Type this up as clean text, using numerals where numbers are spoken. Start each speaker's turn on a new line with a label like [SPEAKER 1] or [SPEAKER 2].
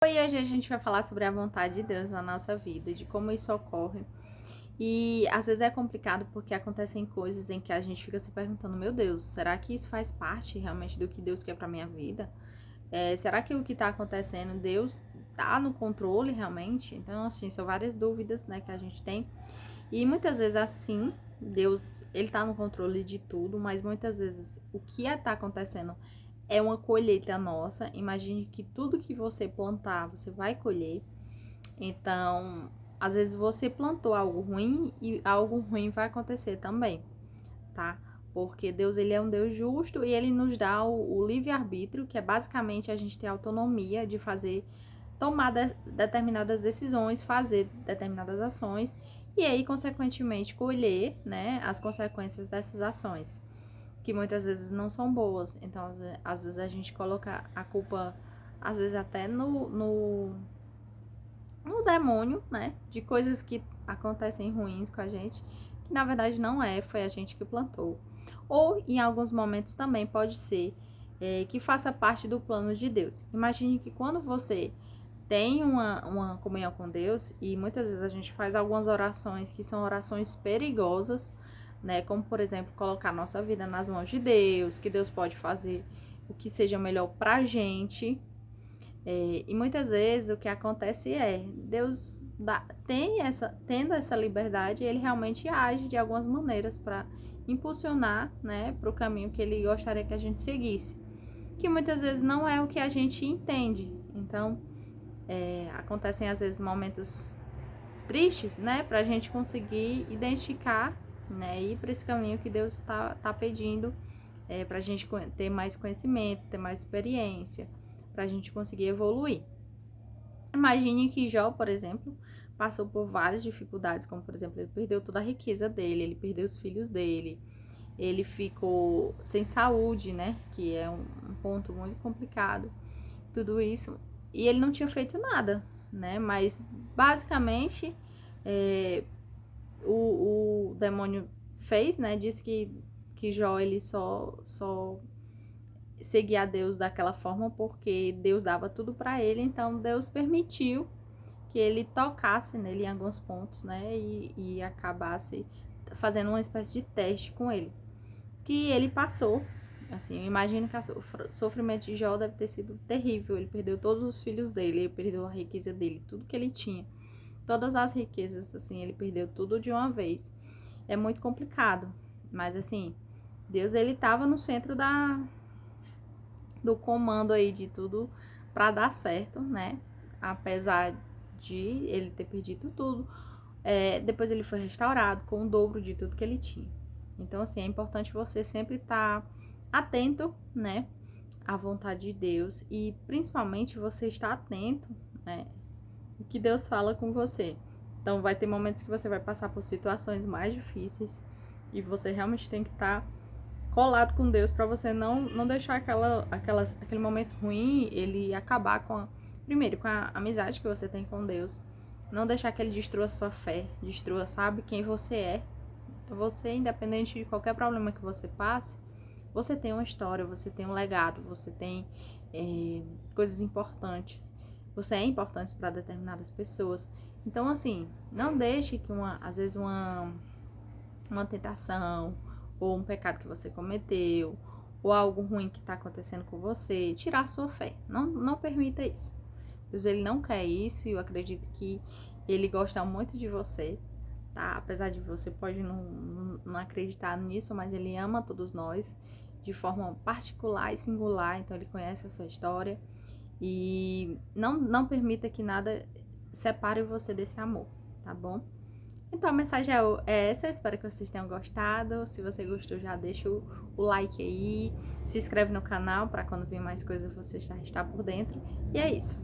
[SPEAKER 1] Oi, hoje a gente vai falar sobre a vontade de Deus na nossa vida, de como isso ocorre. E às vezes é complicado porque acontecem coisas em que a gente fica se perguntando: meu Deus, será que isso faz parte realmente do que Deus quer para minha vida? Será que o que está acontecendo, Deus está no controle realmente? Então, assim, são várias dúvidas, né, que a gente tem. E muitas vezes, assim, Deus, ele está no controle de tudo, mas muitas vezes o que está acontecendo é uma colheita nossa. Imagine que tudo que você plantar, você vai colher. Então, às vezes você plantou algo ruim e algo ruim vai acontecer também, tá? Porque Deus, ele é um Deus justo e ele nos dá o livre-arbítrio, que é basicamente a gente ter autonomia de fazer, tomar determinadas decisões, fazer determinadas ações e aí, consequentemente, colher, né, as consequências dessas ações, que muitas vezes não são boas. Então, às vezes a gente coloca a culpa, às vezes até no demônio, né? De coisas que acontecem ruins com a gente, que na verdade não é, foi a gente que plantou. Ou em alguns momentos também pode ser que faça parte do plano de Deus. Imagine que quando você tem uma comunhão com Deus, e muitas vezes a gente faz algumas orações que são orações perigosas, né? Como, por exemplo, colocar nossa vida nas mãos de Deus, que Deus pode fazer o que seja melhor pra gente. E muitas vezes o que acontece é, Deus tendo essa liberdade, ele realmente age de algumas maneiras para impulsionar, né, para o caminho que ele gostaria que a gente seguisse, que muitas vezes não é o que a gente entende. Então, acontecem às vezes momentos tristes, né, para a gente conseguir identificar, né, ir para esse caminho que Deus está pedindo, para a gente ter mais conhecimento, ter mais experiência, para a gente conseguir evoluir. Imagine que Jó, por exemplo, passou por várias dificuldades, como por exemplo, ele perdeu toda a riqueza dele, ele perdeu os filhos dele, ele ficou sem saúde, né? Que é um ponto muito complicado, tudo isso. E ele não tinha feito nada, né? Mas basicamente o demônio fez, né? Disse que Jó ele só seguir a Deus daquela forma porque Deus dava tudo para ele, então Deus permitiu que ele tocasse nele em alguns pontos, né, e acabasse fazendo uma espécie de teste com ele, que ele passou. Assim, eu imagino que o sofrimento de Jó deve ter sido terrível. Ele perdeu todos os filhos dele, ele perdeu a riqueza dele, tudo que ele tinha, todas as riquezas, assim, ele perdeu tudo de uma vez. É muito complicado, mas assim, Deus ele estava no centro do comando aí de tudo para dar certo, né? Apesar de ele ter perdido tudo, depois ele foi restaurado com o dobro de tudo que ele tinha. Então, assim, é importante você sempre estar atento, né, à vontade de Deus e principalmente você estar atento, né, o que Deus fala com você. Então, vai ter momentos que você vai passar por situações mais difíceis e você realmente tem que estar colado com Deus para você não deixar aquele momento ruim ele acabar primeiro com a amizade que você tem com Deus, não deixar que ele destrua a sua fé, destrua, sabe, quem você é. Você, independente de qualquer problema que você passe, você tem uma história, você tem um legado, você tem coisas importantes, você é importante para determinadas pessoas. Então, assim, não deixe que às vezes uma tentação, ou um pecado que você cometeu, ou algo ruim que está acontecendo com você, tirar sua fé. Não permita isso. Deus, ele não quer isso, e eu acredito que ele gosta muito de você, tá? Apesar de você pode não acreditar nisso, mas ele ama todos nós de forma particular e singular, então ele conhece a sua história, e não permita que nada separe você desse amor, tá bom? Então a mensagem é essa, eu espero que vocês tenham gostado. Se você gostou, já deixa o like aí, se inscreve no canal para quando vir mais coisas você já está por dentro. E é isso.